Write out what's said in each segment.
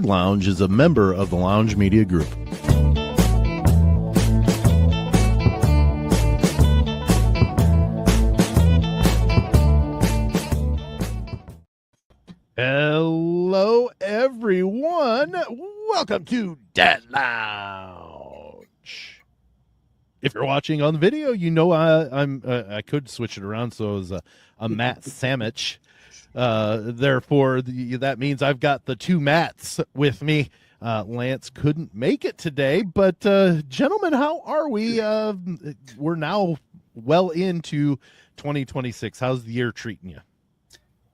Lounge is a member of the Lounge Media Group. Hello, everyone. Welcome to Dead Lounge. If you're watching on the video, you know I could switch it around so it was a Matt sandwich. Therefore, that means I've got the two Matts with me. Lance couldn't make it today, but gentlemen, how are we? We're now well into 2026. How's the year treating you?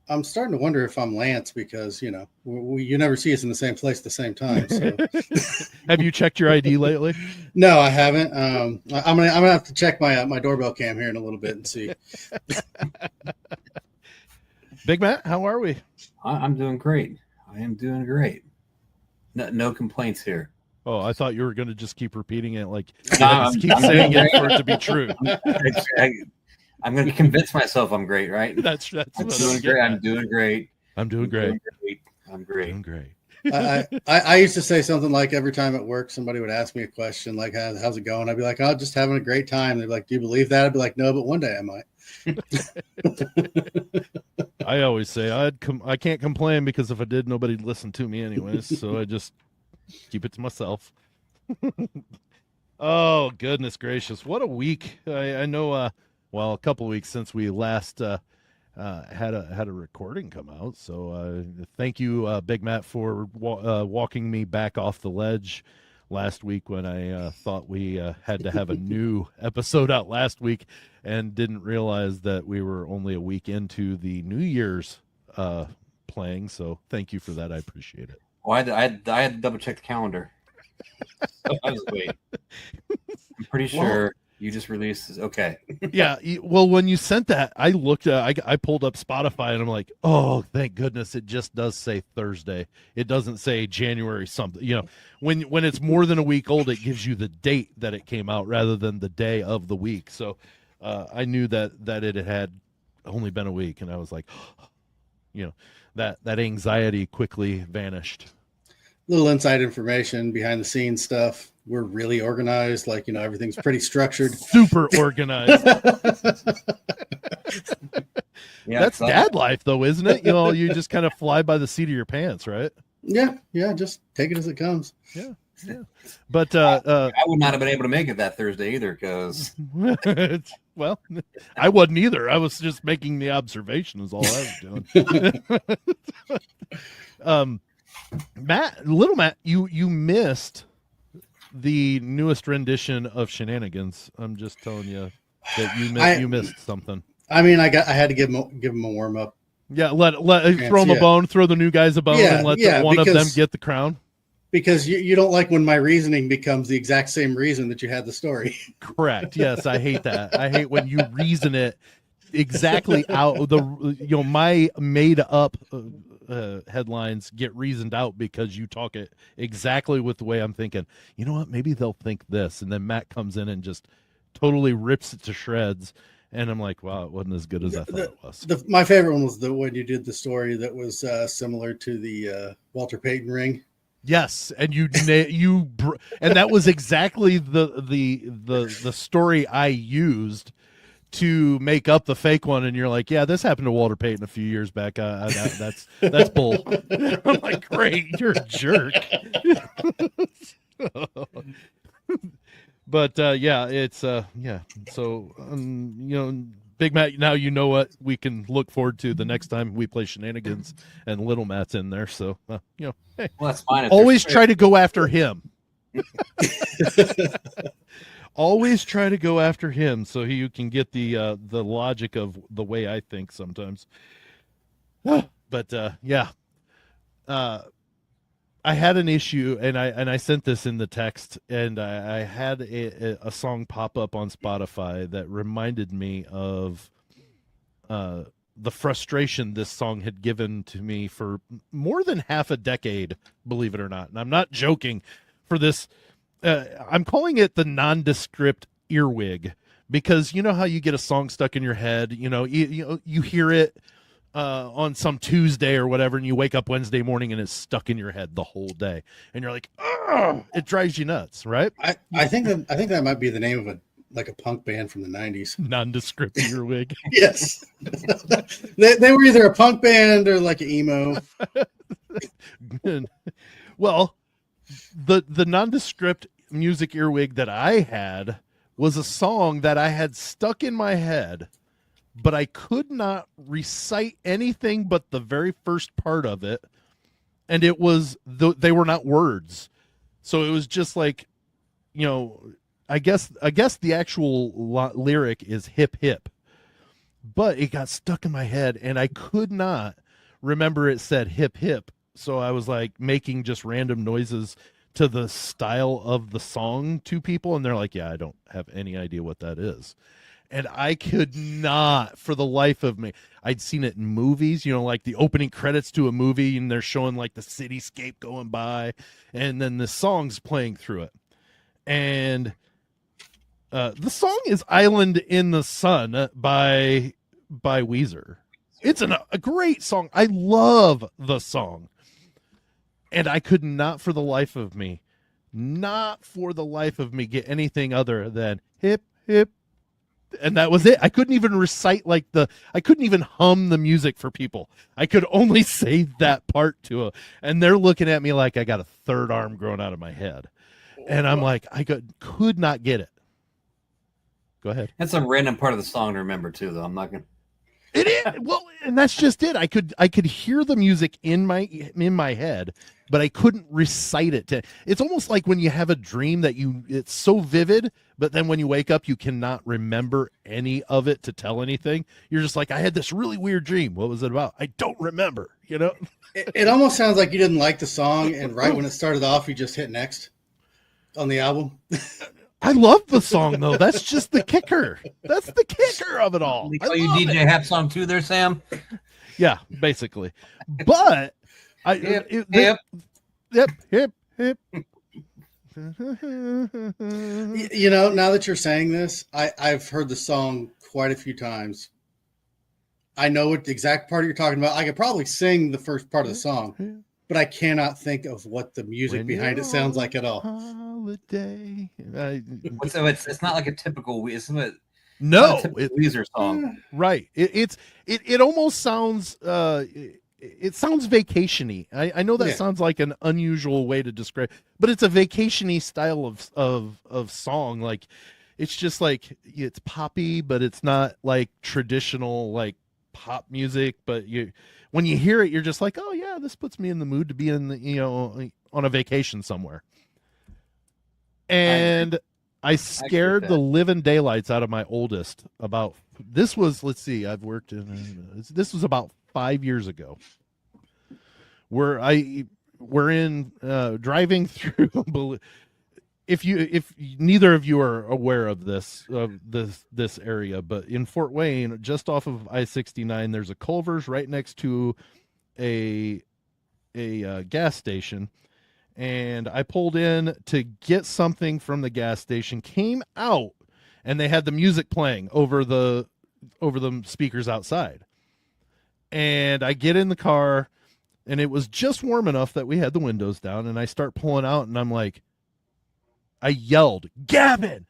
I'm starting to wonder if I'm Lance because, you know, you never see us in the same place at the same time. So. Have you checked your ID lately? No, I haven't. I'm gonna have to check my doorbell cam here in a little bit and see. Big Matt, how are we? I'm doing great. I am doing great. No complaints here. Oh, I thought you were going to just keep repeating it, like I'm saying it for it to be true. I'm going to convince myself I'm great, right? That's I'm doing great. I'm doing great. I'm doing great. I'm great. Doing great. I used to say something like every time at work somebody would ask me a question like, how's it going? I'd be like, oh, just having a great time. They'd be like, do you believe that? I'd be like, no, but one day I might. I always say I can't complain because if I did, nobody'd listen to me anyways. So I just keep it to myself. Oh, goodness gracious. What a week. I know, well, a couple weeks since we last had a recording come out. So thank you, Big Matt, for walking me back off the ledge last week when I thought we had to have a new episode out last week and didn't realize that we were only a week into the New Year's playing. So thank you for that. I appreciate it. Oh, I had to double check the calendar. So I was waiting. I'm pretty sure you just released this. Okay. Yeah. Well, when you sent that, I looked I pulled up Spotify and I'm like, oh, thank goodness. It just does say Thursday. It doesn't say January something. You know, when it's more than a week old, it gives you the date that it came out rather than the day of the week. So I knew that it had only been a week. And I was like, you know, that anxiety quickly vanished. Little inside information, behind the scenes stuff. We're really organized. Like, you know, everything's pretty structured. Super organized. Yeah, that's dad life, though, isn't it? You know, you just kind of fly by the seat of your pants, right? Yeah. Just take it as it comes. Yeah. But I would not have been able to make it that Thursday either because well, I wasn't either. I was just making the observation is all I was doing. Little Matt, you missed the newest rendition of Shenanigans. I'm just telling you that you missed something. I mean, I had to give him a warm up. Yeah, throw him a bone, throw the new guys a bone, and let one of them get the crown. Because you don't like when my reasoning becomes the exact same reason that you had the story. Correct. Yes, I hate that. I hate when you reason it exactly out. My made up headlines get reasoned out because you talk it exactly with the way I'm thinking. You know what? Maybe they'll think this, and then Matt comes in and just totally rips it to shreds. And I'm like, wow, it wasn't as good as I thought it was. My favorite one was when you did the story that was similar to the Walter Payton ring. Yes, and and that was exactly the story I used to make up the fake one. And you're like, yeah, this happened to Walter Payton a few years back. That's bull. I'm like, great, you're a jerk. But yeah, it's yeah. So you know, Big Matt, now you know what we can look forward to the next time we play Shenanigans, and Little Matt's in there. So you know, hey, well, that's fine. Always try to go after him. Always try to go after him so you can get the logic of the way I think sometimes. But yeah. I had an issue, and I sent this in the text, and I had a song pop up on Spotify that reminded me of the frustration this song had given to me for more than half a decade, believe it or not. And I'm not joking for this. I'm calling it the Non-Descript Earwig, because you know how you get a song stuck in your head, you hear it on some Tuesday or whatever, and you wake up Wednesday morning and it's stuck in your head the whole day, and you're like, oh, it drives you nuts, right? I think that might be the name of a punk band from the 90s. Non-Descript Earwig. Yes. they were either a punk band or like an emo. Well, the Nondescript music Earwig that I had was a song that I had stuck in my head, but I could not recite anything but the very first part of it, and it was they were not words, so it was just like, you know, I guess the actual lyric is hip hip, but it got stuck in my head and I could not remember it said hip hip. So I was like making just random noises to the style of the song to people, and they're like, yeah, I don't have any idea what that is. And I could not for the life of me. I'd seen it in movies, you know, like the opening credits to a movie, and they're showing like the cityscape going by, and then the song's playing through it. And the song is Island in the Sun by Weezer. It's a great song. I love the song. And I could not for the life of me get anything other than hip, hip. And that was it. I couldn't even recite I couldn't even hum the music for people. I could only say that part to them. And they're looking at me like I got a third arm growing out of my head. And I'm like, I could not get it. Go ahead. That's a random part of the song to remember too, though. I'm not gonna. It is well, and that's just it. I could hear the music in my head, but I couldn't recite it. It's almost like when you have a dream that it's so vivid, but then when you wake up, you cannot remember any of it to tell anything. You're just like, I had this really weird dream. What was it about? I don't remember. You know, it almost sounds like you didn't like the song, and right when it started off, you just hit next on the album. I love the song though. That's just the kicker. That's the kicker of it all. They call you DJ Hap Song too, there, Sam. Yeah, basically. But hip. Hip. You know, now that you're saying this, I've heard the song quite a few times. I know what the exact part you're talking about. I could probably sing the first part of the song, but I cannot think of what the music behind it sounds like at all. Holiday. So it's not like a typical. It's a Weezer song, right? It almost sounds. It sounds vacation-y. I know that sounds like an unusual way to describe, but it's a vacation-y style of song. Like it's just like it's poppy, but it's not like traditional like pop music. But when you hear it, you're just like, oh yeah, this puts me in the mood to be on a vacation somewhere. And I scared the living daylights out of my oldest about this was, let's see, this was about 5 years ago. We're in driving through if neither of you are aware of this area, but in Fort Wayne, just off of I-69, there's a Culver's right next to a gas station. And I pulled in to get something from the gas station, came out, and they had the music playing over the speakers outside. And I get in the car, and it was just warm enough that we had the windows down, and I start pulling out, and I'm like, I yelled, Gavin,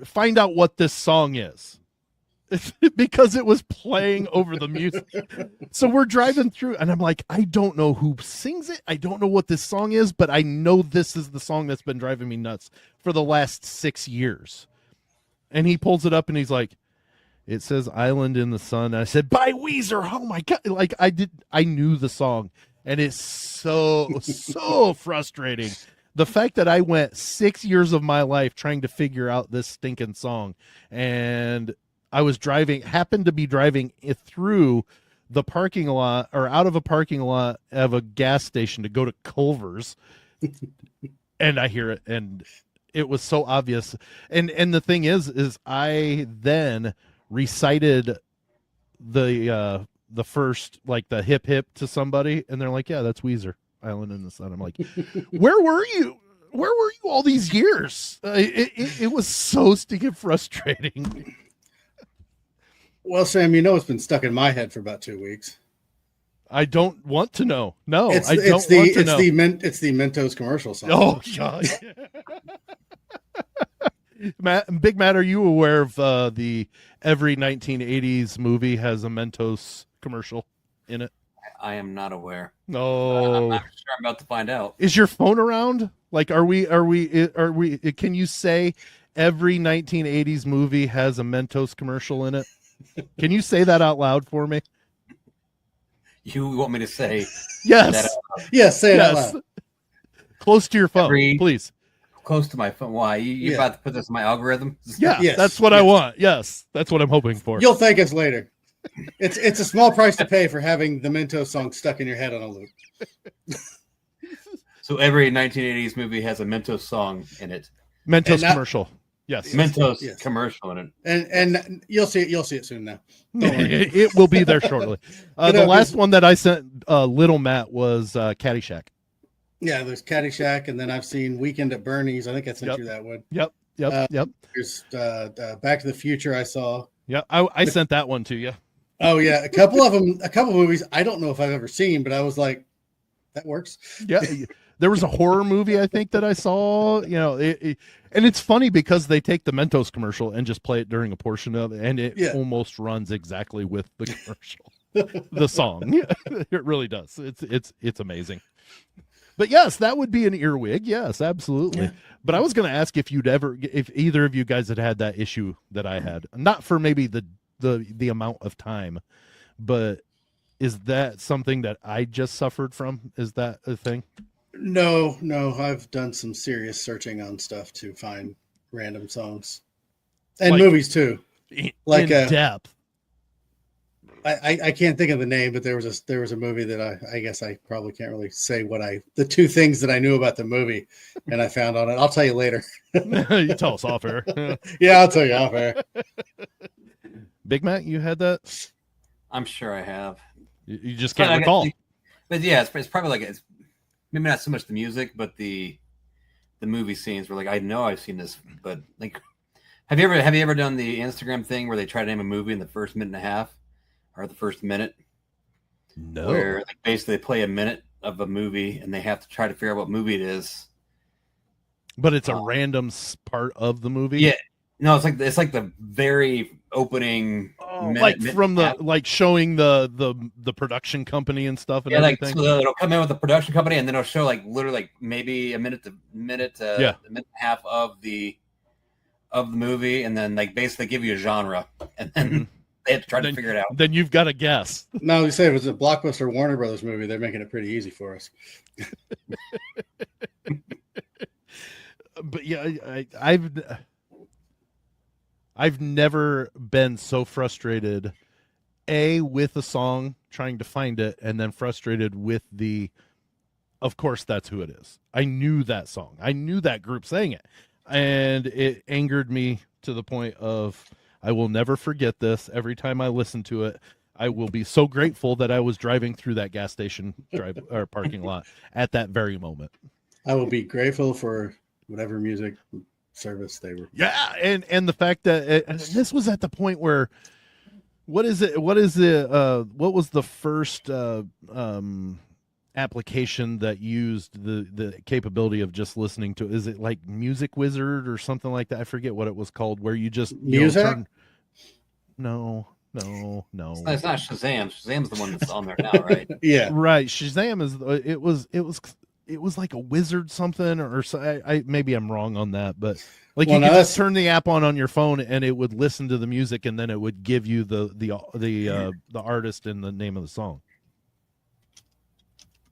find out what this song is. Because it was playing over the music. So we're driving through and I'm like, I don't know who sings it. I don't know what this song is, but I know this is the song that's been driving me nuts for the last 6 years. And he pulls it up and he's like, it says Island in the Sun. And I said, by Weezer. Oh my God. Like I knew the song, and it's so frustrating. The fact that I went 6 years of my life trying to figure out this stinking song, and I was happened to be driving through the parking lot or out of a parking lot of a gas station to go to Culver's, and I hear it, and it was so obvious. And the thing is I then recited the first, like the hip hip to somebody, and they're like, yeah, that's Weezer, Island in the Sun. I'm like, where were you all these years? It was so stinking frustrating. Well, Sam, you know it's been stuck in my head for about 2 weeks. I don't want to know. No, It's I the don't it's the want to it's know. it's the Mentos commercial song. Oh God. Big Matt, are you aware of the every 1980s movie has a Mentos commercial in it? I am not aware. No. I'm sure I'm about to find out. Is your phone around? Like, are we? Can you say every 1980s movie has a Mentos commercial in it? Can you say that out loud for me? You want me to say Yes. that Yes, say it out loud. Close to your phone, Every- please. close to my phone? Why? You about to put this in my algorithm? Yeah, Yes, that's what I yes. want. Yes, that's what I'm hoping for. You'll thank us later. It's a small price to pay for having the Mentos song stuck in your head on a loop. So every 1980s movie has a Mentos song in it. Mentos And that- commercial. Yes. Mentos yes. commercial in it. And you'll see it soon now. Don't worry. It will be there shortly. You The know, last one that I sent Little Matt was Caddyshack. Yeah, there's Caddyshack, and then I've seen Weekend at Bernie's. I think I sent Yep. you that one. Yep. There's Back to the Future. I saw. Yeah, I sent that one to you. Oh yeah, a couple movies I don't know if I've ever seen, but I was like, that works. Yeah, there was a horror movie I think that I saw. You know, and it's funny because they take the Mentos commercial and just play it during a portion of it, and it almost runs exactly with the commercial, the song. It really does. It's amazing. But yes, that would be an earwig. Yes, absolutely. Yeah. But I was going to ask if either of you guys had that issue that I had, not for maybe the amount of time, but is that something that I just suffered from? Is that a thing? No, I've done some serious searching on stuff to find random songs and movies too. Like in depth. I can't think of the name, but there was a movie that I guess I probably can't really say the two things that I knew about the movie and I found on it. I'll tell you later. You tell us off air. Yeah, I'll tell you off air. Big Matt, you had that? I'm sure I have. You just can't recall. But yeah, it's probably like it's maybe not so much the music, but the movie scenes where like I know I've seen this, but like have you ever done the Instagram thing where they try to name a movie in the first minute and a half or the first minute? No. Where like basically they play a minute of a movie and they have to try to figure out what movie it is. But it's a random part of the movie. Yeah. No, it's like the very opening, like showing the production company and stuff. And everything. So it'll come in with the production company, and then it'll show like literally like maybe a minute to a minute and a half of the movie, and then like basically give you a genre, and then they have to try to figure it out. Then you've got to guess. No, you say it was a Blockbuster Warner Brothers movie. They're making it pretty easy for us. But yeah, I've never been so frustrated, with a song, trying to find it, and then frustrated with of course, that's who it is. I knew that song. I knew that group sang it. And it angered me to the point of, I will never forget this. Every time I listen to it, I will be so grateful that I was driving through that gas station parking lot at that very moment. I will be grateful for whatever music service they were. Yeah, and the fact that this was at the point where what was the first application that used the capability of just listening to, is it like Music Wizard or something like that? I forget what it was called, where you just Music? No. It's not Shazam. Shazam's the one that's on there now, right? Yeah, right. Shazam it was like a wizard something, or I maybe I'm wrong on that, but like you could just turn the app on your phone and it would listen to the music and then it would give you the artist and the name of the song.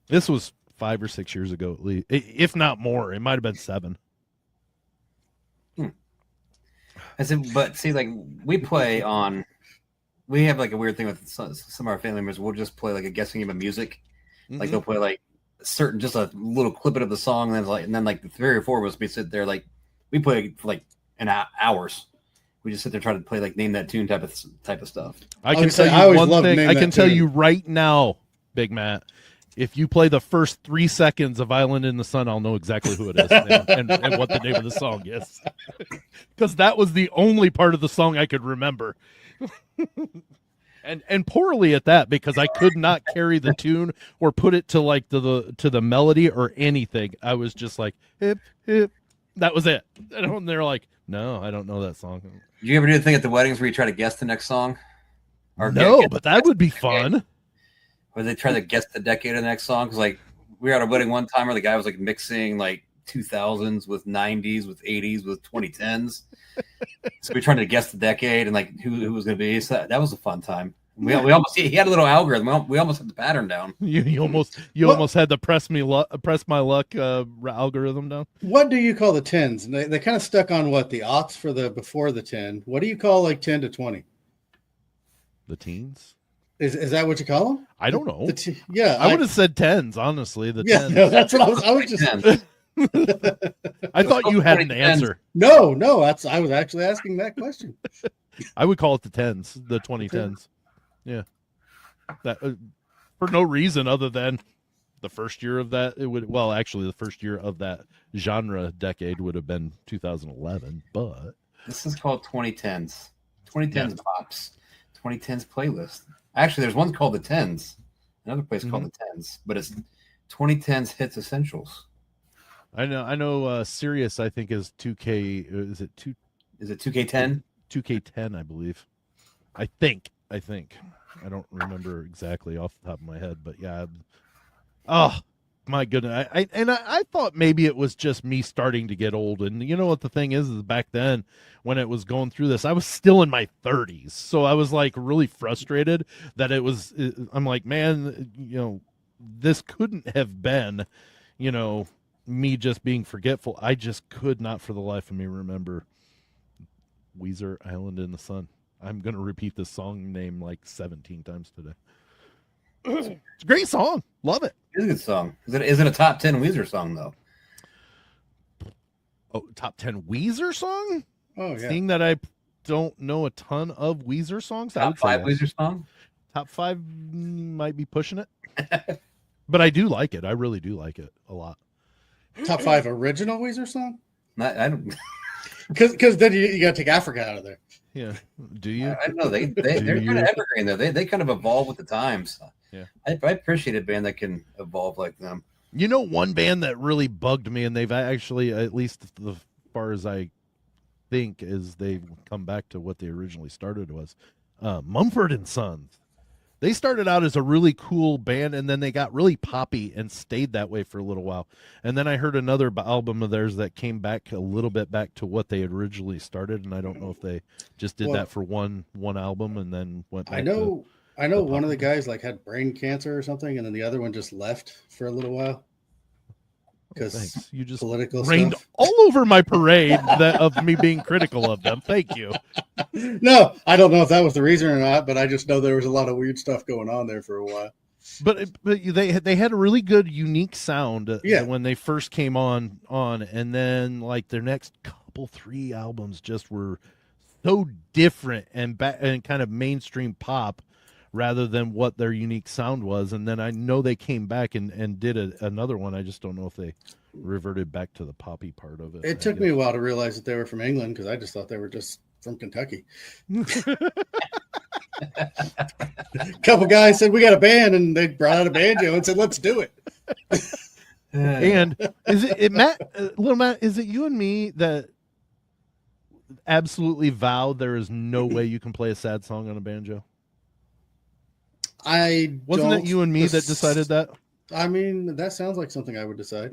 This was 5 or 6 years ago, at least, if not more. It might have been 7. I said, but see, like we have like a weird thing with some of our family members. We'll just play like a guessing game of music. Mm-hmm. Like they'll play like just a little clip of the song, and then like the 3 or 4 of us, we sit there like we play for like hours. We just sit there trying to play like name that tune type of stuff. I can tell you one thing. I can tell you right now, Big Matt. If you play the first 3 seconds of Island in the Sun, I'll know exactly who it is and what the name of the song is. Because that was the only part of the song I could remember. And poorly at that, because I could not carry the tune or put it to like to the melody or anything. I was just like hip hip. That was it. And they're like, no, I don't know that song. Did you ever do the thing at the weddings where you try to guess the next song? No, but that would be fun. Where they try to guess the decade of the next song? Because like we were at a wedding one time where the guy was like mixing like 2000s with 90s with 80s with 2010s. So we tried to guess the decade and like who was going to be. So that was a fun time. We almost he had a little algorithm. We almost had the pattern down. You almost had the press my luck algorithm down. What do you call the tens? They kind of stuck on what the aughts for the before the 10. What do you call like 10 to 20? The teens. Is that what you call them? I don't know. Yeah, I would have said tens. Honestly, the tens. No, that's what I was just. I thought you had an answer. No, I was actually asking that question. I would call it the tens, the 2010s. Yeah, that for no reason other than the first year of that. It would actually the first year of that genre decade would have been 2011. But this is called 2010s. 2010s pops. 2010s playlist. Actually, there's one called the Tens. Another place called the Tens, but it's 2010s hits essentials. I know. Sirius, I think, is 2K. Is it 2K10? 2K10, I believe. I think. I don't remember exactly off the top of my head, but yeah. Oh my goodness! I thought maybe it was just me starting to get old, and you know what the thing is back then when it was going through this, I was still in my 30s, so I was like really frustrated that I'm like, man, this couldn't have been, me just being forgetful. I just could not for the life of me remember Weezer, Island in the Sun. I'm going to repeat this song name like 17 times today. It's a great song. Love it. It's a good song. Is it a top 10 Weezer song, though? Oh, top 10 Weezer song? Oh, yeah. Seeing that I don't know a ton of Weezer songs. Top 5 Weezer song? Top 5 might be pushing it. But I do like it. I really do like it a lot. Top 5 original Weezer song? I don't. Because then you got to take Africa out of there. Yeah. Do you? I know they're kind of evergreen though. They kind of evolve with the times. Yeah. I appreciate a band that can evolve like them. One band that really bugged me, and they've actually, at least as far as I think, is they've come back to what they originally started was Mumford and Sons. They started out as a really cool band, and then they got really poppy and stayed that way for a little while. And then I heard another album of theirs that came back a little bit back to what they had originally started, and I don't know if they just did that for one album and then went back. I know one of the guys like had brain cancer or something, and then the other one just left for a little while. Because you just political rained stuff. all over my parade of me being critical of them. Thank you. No, I don't know if that was the reason or not, but I just know there was a lot of weird stuff going on there for a while. But they had a really good, unique sound when they first came on, and then like their next couple 3 albums just were so different and kind of mainstream pop rather than what their unique sound was. And then I know they came back and did another one. I just don't know if they reverted back to the poppy part of it. It took me a while to realize that they were from England because I just thought they were just from Kentucky. A couple guys said, we got a band, and they brought out a banjo and said, let's do it. And is it Matt, little Matt, is it you and me that absolutely vow there is no way you can play a sad song on a banjo? Wasn't it you and me that decided that? I mean, that sounds like something I would decide.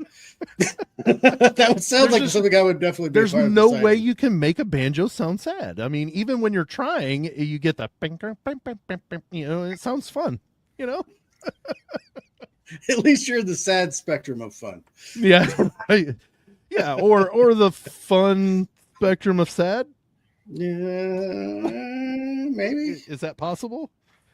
That would sound like something I would definitely be. There's no way you can make a banjo sound sad. I mean, even when you're trying, you get the it sounds fun, At least you're in the sad spectrum of fun. Yeah, right. Yeah, or the fun spectrum of sad. Yeah, maybe. Is that possible?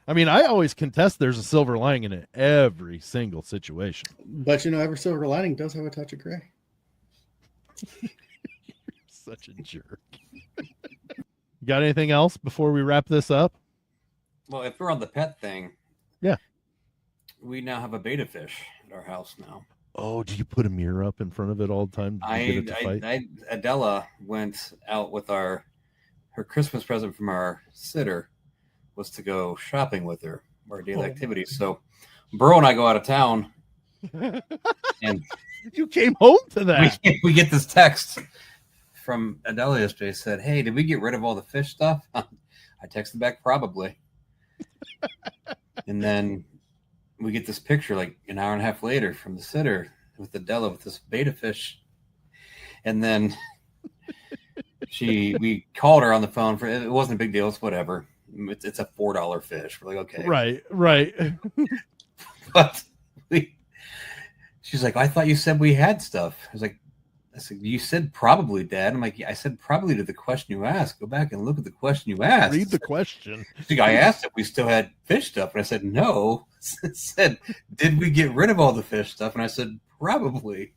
I mean, I always contest there's a silver lining in every single situation. But every silver lining does have a touch of gray. You're such a jerk. Got anything else before we wrap this up? Well, if we're on the pet thing, yeah, we now have a beta fish at our house now. Oh, do you put a mirror up in front of it all the time? Adela went out with her Christmas present from our sitter. was to go shopping with her, our daily activities. So Burl and I go out of town, and you came home to that. We get this text from Adela yesterday. Said, "Hey, did we get rid of all the fish stuff?" I texted back, "Probably." And then we get this picture like an hour and a half later from the sitter with Adela with this beta fish, and then we called her on the phone for it. Wasn't a big deal. It's whatever. It's a $4 fish. We're like, okay, right. But she's like, I thought you said we had stuff. I said, you said probably, Dad. I'm like, yeah, I said probably to the question you asked. Go back and look at the question you asked. Read the question. I asked if we still had fish stuff, and I said no. It said, did we get rid of all the fish stuff? And I said probably.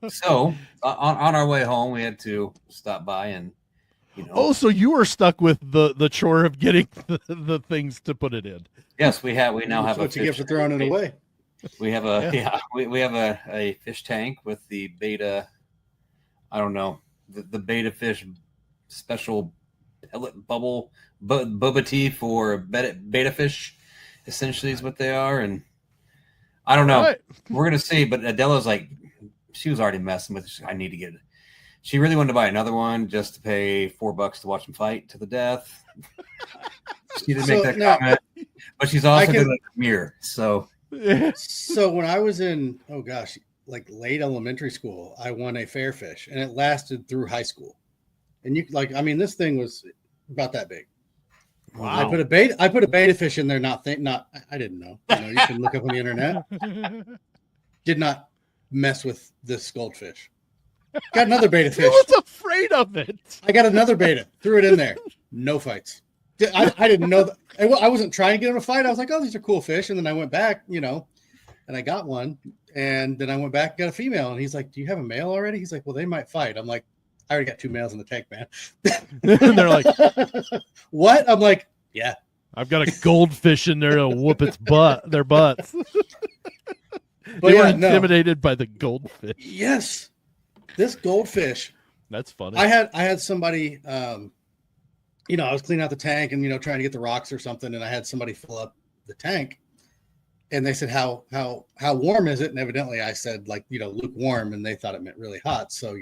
So on our way home, we had to stop by and, so you were stuck with the chore of getting the things to put it in. Yes, we now have what you get for throwing it away. We have we have a fish tank with the beta. I don't know, the beta fish special pellet bubble boba tea for beta fish. Essentially, is what they are, and I don't know. Right. We're gonna see. But Adela's like, she was already messing with it. I need to get it. She really wanted to buy another one just to pay $4 to watch them fight to the death. She didn't make that comment, but she's also doing a mirror. So when I was in, like late elementary school, I won a fair fish, and it lasted through high school. And this thing was about that big. Wow! I put a beta fish in there. I didn't know. You can look up on the internet. Did not mess with this goldfish. Got another beta fish. I was afraid of it. I got another beta. Threw it in there. No fights. I didn't know that. I wasn't trying to get in a fight. I was like, oh, these are cool fish. And then I went back, and I got one. And then I went back and got a female. And he's like, do you have a male already? He's like, well, they might fight. I'm like, I already got 2 males in the tank, man. And they're like, what? I'm like, yeah. I've got a goldfish in there to whoop their butts. They were intimidated by the goldfish. Yes. This goldfish. That's funny. I had somebody, I was cleaning out the tank and, trying to get the rocks or something. And I had somebody fill up the tank. And they said, how warm is it? And evidently I said, lukewarm. And they thought it meant really hot. So,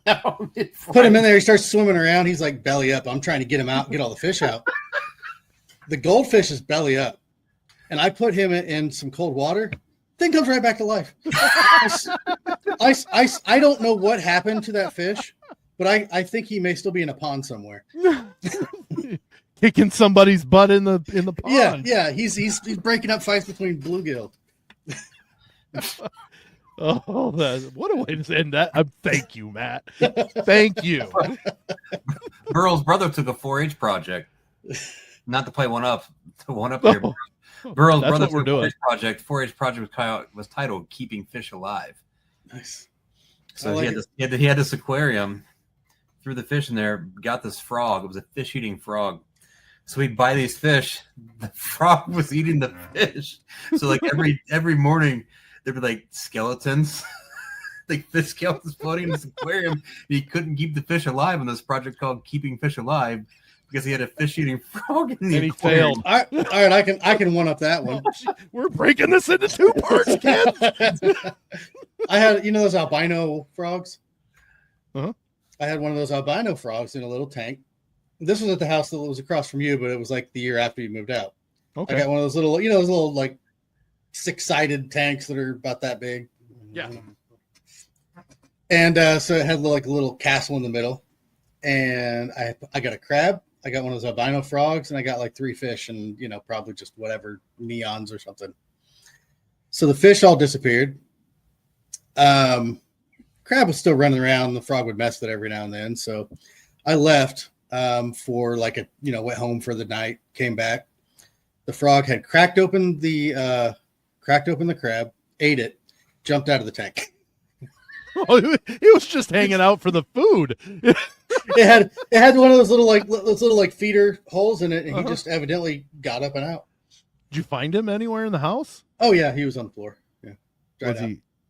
put him in there. He starts swimming around. He's like belly up. I'm trying to get him out, get all the fish out. The goldfish is belly up. And I put him in some cold water. Thing comes right back to life. I don't know what happened to that fish, but I think he may still be in a pond somewhere. Kicking somebody's butt in the pond. Yeah. He's breaking up fights between bluegill. Oh, what a way to end that. Thank you, Matt. Thank you. Burl's brother took a 4-H project. Not to play one up here. Burl's brother took a 4-H project was titled Keeping Fish Alive. Nice. So he had this aquarium, threw the fish in there, got this frog. It was a fish-eating frog. So we'd buy these fish. The frog was eating the fish. So like every morning there'd be like skeletons, like fish skeletons floating in this aquarium. And he couldn't keep the fish alive in this project called Keeping Fish Alive because he had a fish-eating frog in the aquarium. Failed. All right, I can one up that one. We're breaking this into 2 parts, kids. I had those albino frogs. Uh-huh. I had one of those albino frogs in a little tank. This was at the house that was across from you, but it was like the year after you moved out. Okay. I got one of those little like 6-sided tanks that are about that big. Yeah. And so it had like a little castle in the middle. And I got a crab. I got one of those albino frogs, and I got like 3 fish and, probably just whatever, neons or something. So the fish all disappeared. Crab was still running around. The frog would mess with it every now and then. So I left for like went home for the night, came back. The frog had cracked open the crab, ate it, jumped out of the tank. Oh, he was just hanging out for the food. It had one of those little feeder holes in it, and he just evidently got up and out. Did you find him anywhere in the house? Oh yeah, he was on the floor. Yeah,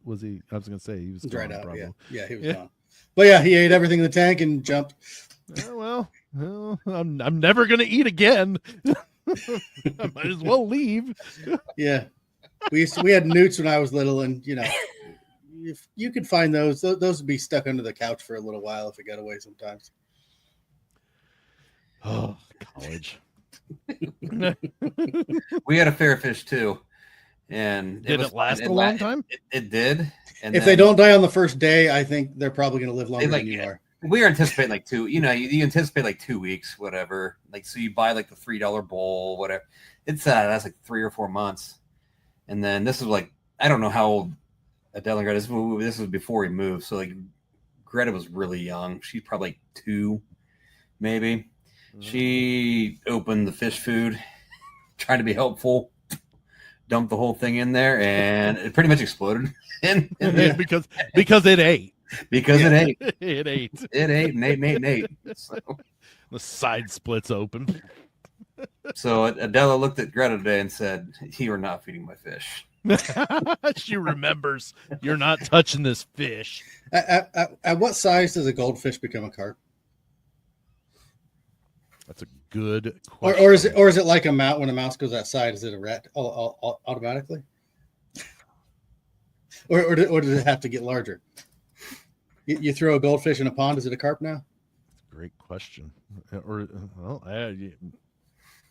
was he? I was gonna say he was dried gone, out. probably. Yeah, he was gone. But yeah, he ate everything in the tank and jumped. Well, Well, I'm never gonna eat again. I might as well leave. Yeah, we had newts when I was little, and if you could find those would be stuck under the couch for a little while if it got away sometimes. Oh, college. We had a fairfish too, and did it last a long time? It did. And if they don't die on the first day, I think they're probably going to live longer than you are. We are anticipating like two. You anticipate like 2 weeks, whatever. Like so, you buy like the $3 bowl, whatever. It's that's like 3 or 4 months, and then this is like I don't know how old Adele and Greta. This was before we moved, so like Greta was really young. She's probably like 2, maybe. She opened the fish food, trying to be helpful, dumped the whole thing in there, and it pretty much exploded. because it ate. Because it ate. It ate. It ate and ate and ate and ate. So, the side splits open. So Adela looked at Greta today and said, "You are not feeding my fish." She remembers. You're not touching this fish. At what size does a goldfish become a carp? That's a good question. Or is it like a mouse? When a mouse goes outside, is it a rat automatically? Or does it have to get larger? You throw a goldfish in a pond, is it a carp now? Great question. Or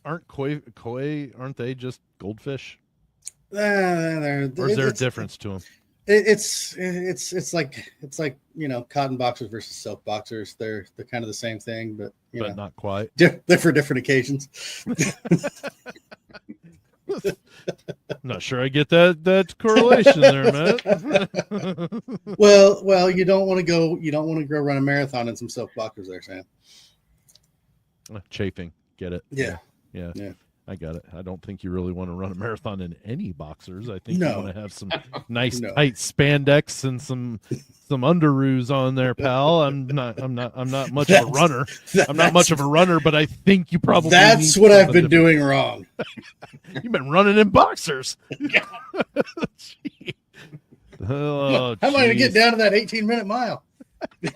aren't koi? Aren't they just goldfish? Or is there a difference to them? It's like cotton boxers versus silk boxers. They're kind of the same thing, but not quite. They're for different occasions. Not sure I get that correlation there, Matt. well, you don't want to go run a marathon in some silk boxers there, Sam. Chafing, get it? Yeah. I got it. I don't think you really want to run a marathon in any boxers. I think No. you want to have some nice tight spandex and some underoos on there, pal. I'm not much of a runner. I'm not much of a runner, but I think you probably that's what I've been doing wrong. You've been running in boxers. Oh, how am I going to get down to that 18-minute mile? The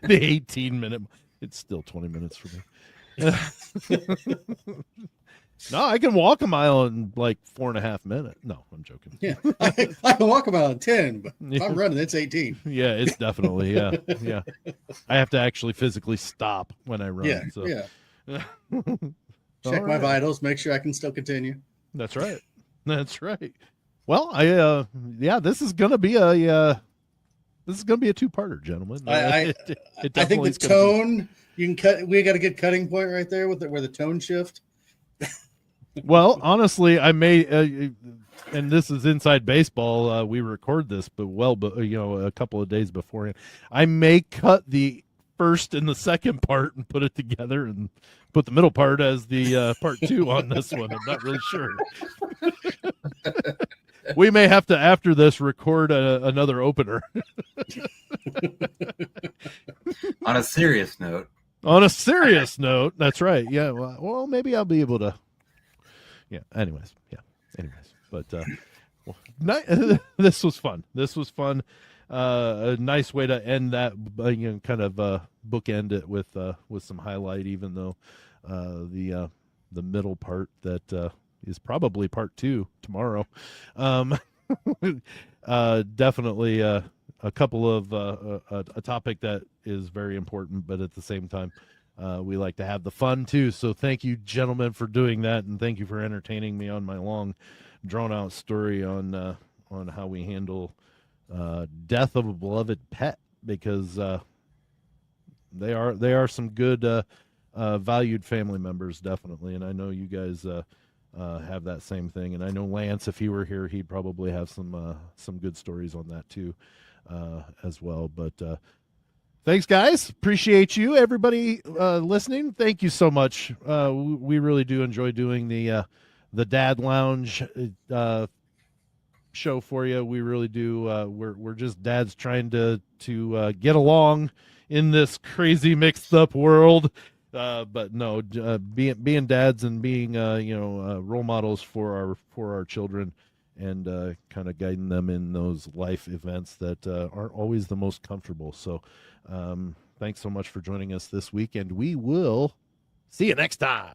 18-minute. It's still 20 minutes for me. No, I can walk a mile in like 4.5 minutes. No, I'm joking. Yeah, I can walk a mile in 10, but if I'm running, it's 18. Yeah, it's definitely yeah. I have to actually physically stop when I run. Yeah, so. yeah. Check my vitals, make sure I can still continue. That's right. That's right. Well, this is gonna be a 2-parter, gentlemen. I think the tone you can cut. We got a good cutting point right there where the tone shift. Well, honestly, I may, and this is inside baseball. We record this, but a couple of days beforehand, I may cut the first and the second part and put it together and put the middle part as the part 2 on this one. I'm not really sure. We may have to, after this, record another opener. On a serious note. On a serious note, that's right. Yeah. Well, maybe I'll be able to. Yeah. Anyways. But this was fun. A nice way to end that. Kind of bookend it with some highlight, even though the middle part that is probably part 2 tomorrow. Definitely a couple of a topic that is very important, but at the same time, we like to have the fun too. So thank you, gentlemen, for doing that, and thank you for entertaining me on my long, drawn-out story on how we handle death of a beloved pet, because they are some good valued family members, definitely, and I know you guys have that same thing, and I know Lance, if he were here, he'd probably have some good stories on that too, as well. But thanks, guys. Appreciate you, everybody listening. Thank you so much. We really do enjoy doing the Dad Lounge show for you. We really do. We're just dads trying to get along in this crazy mixed up world. But no, being dads and being role models for our children, and kind of guiding them in those life events that aren't always the most comfortable. So thanks so much for joining us this week, and we will see you next time.